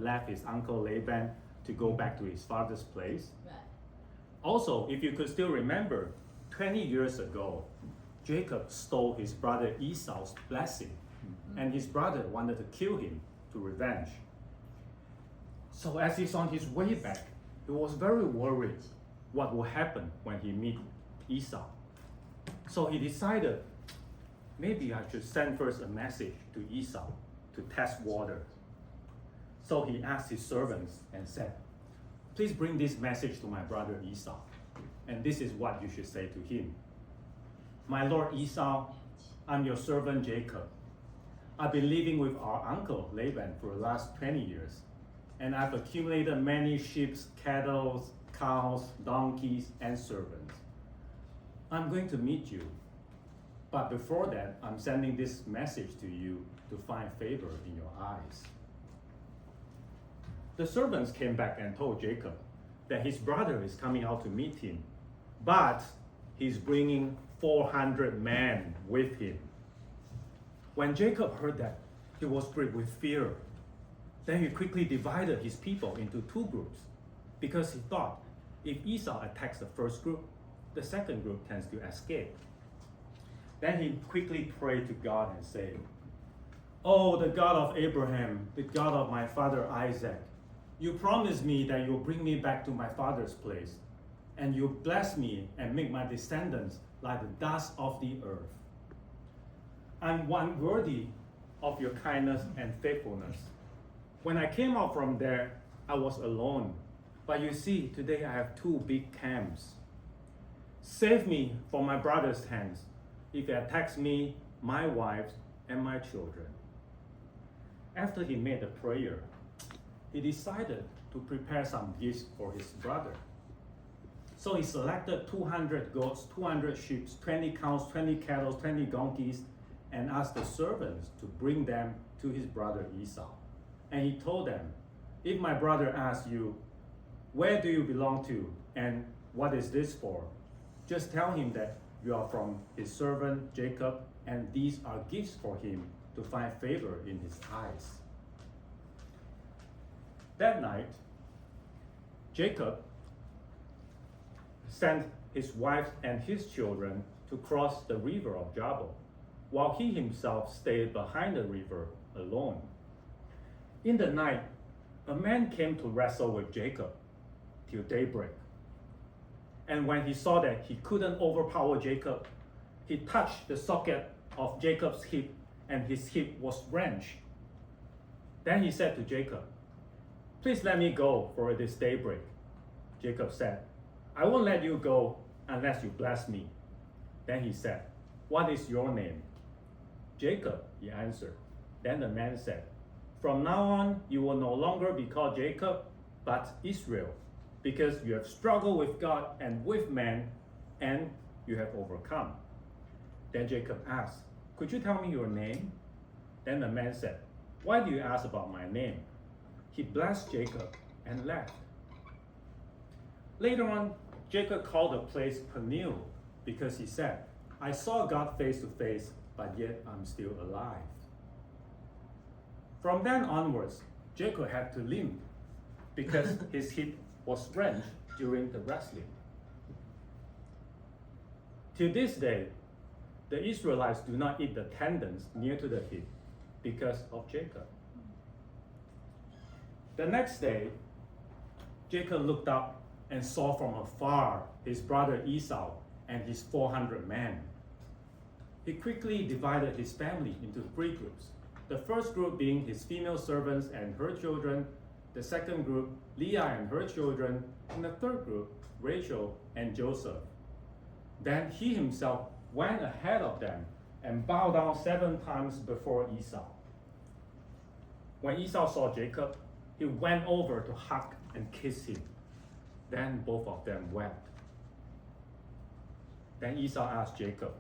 left his uncle Laban to go back to his father's place. Right. Also, if you could still remember, 20 years ago, Jacob stole his brother Esau's blessing, and his brother wanted to kill him to revenge. So as he's on his way back, he was very worried what will happen when he meet Esau. So he decided, maybe I should send first a message to Esau to test water. So he asked his servants and said, please bring this message to my brother Esau. And this is what you should say to him. My lord Esau, I'm your servant Jacob. I've been living with our uncle Laban for the last 20 years, and I've accumulated many sheep, cattle, cows, donkeys, and servants. I'm going to meet you, but before that, I'm sending this message to you to find favor in your eyes. The servants came back and told Jacob that his brother is coming out to meet him, but he's bringing 400 men with him. When Jacob heard that, he was gripped with fear. Then he quickly divided his people into two groups, because he thought if Esau attacks the first group, the second group tends to escape. Then he quickly prayed to God and said, "Oh, the God of Abraham, the God of my father Isaac, you promised me that you'll bring me back to my father's place, and you'll bless me and make my descendants like the dust of the earth. I'm unworthy of your kindness and faithfulness. When I came out from there, I was alone. But you see, today I have two big camps. Save me from my brother's hands if he attacks me, my wife, and my children." After he made the prayer, he decided to prepare some gifts for his brother. So he selected 200 goats, 200 sheep, 20 cows, 20 cattle, 20 donkeys, and asked the servants to bring them to his brother Esau. And he told them, "If my brother asks you, 'Where do you belong to, and what is this for?' just tell him that you are from his servant Jacob, and these are gifts for him to find favor in his eyes." That night, Jacob sent his wife and his children to cross the river of Jabal, while he himself stayed behind the river alone. In the night, a man came to wrestle with Jacob till daybreak. And when he saw that he couldn't overpower Jacob, he touched the socket of Jacob's hip, and his hip was wrenched. Then he said to Jacob, "Please let me go, for it is daybreak." Jacob said, "I won't let you go unless you bless me." Then he said, "What is your name?" "Jacob," he answered. Then the man said, "From now on, you will no longer be called Jacob, but Israel, because you have struggled with God and with man, and you have overcome." Then Jacob asked, "Could you tell me your name?" Then the man said, "Why do you ask about my name?" He blessed Jacob and left. Later on, Jacob called the place Peniel, because he said, "I saw God face to face, but yet I'm still alive." From then onwards, Jacob had to limp because his hip was wrenched during the wrestling. Till this day, the Israelites do not eat the tendons near to the hip because of Jacob. The next day, Jacob looked up and saw from afar his brother Esau and his 400 men. He quickly divided his family into three groups. The first group being his female servants and her children, the second group, Leah and her children, and the third group, Rachel and Joseph. Then he himself went ahead of them and bowed down 7 times before Esau. When Esau saw Jacob, he went over to hug and kiss him. Then both of them wept. Then Esau asked Jacob,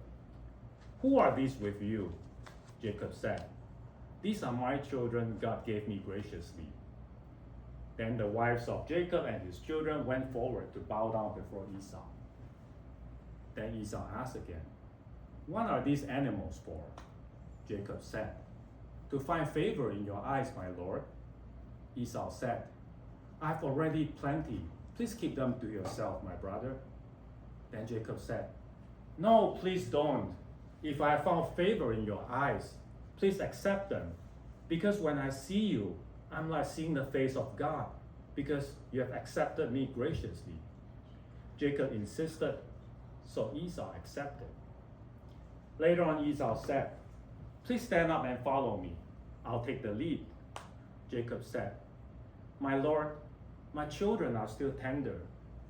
"Who are these with you?" Jacob said, "These are my children God gave me graciously." Then the wives of Jacob and his children went forward to bow down before Esau. Then Esau asked again, "What are these animals for?" Jacob said, "To find favor in your eyes, my lord." Esau said, I've already plenty. Please keep them to yourself, my brother. Then Jacob said, No, please don't. If I found favor in your eyes, please accept them. Because when I see you, I'm like seeing the face of God, because you have accepted me graciously. Jacob insisted, so Esau accepted. Later on, Esau said, Please stand up and follow me. I'll take the lead. Jacob said, My Lord, my children are still tender,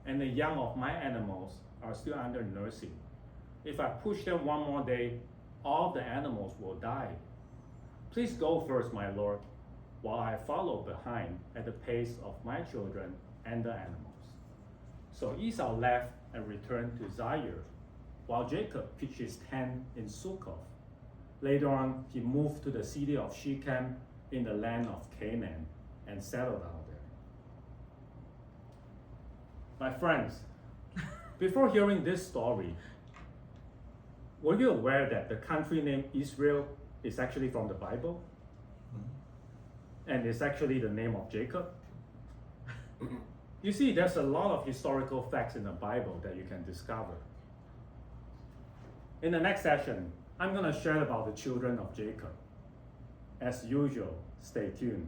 and the young of my animals are still under nursing. If I push them one more day, all the animals will die. Please go first, my Lord, while I follow behind at the pace of my children and the animals. So Esau left and returned to Zaire, while Jacob pitched his tent in Succoth. Later on, he moved to the city of Shechem in the land of Canaan and settled out there. My friends, before hearing this story, were you aware that the country named Israel is actually from the Bible? And it's actually the name of Jacob? You see, there's a lot of historical facts in the Bible that you can discover. In the next session, I'm going to share about the children of Jacob. As usual, stay tuned.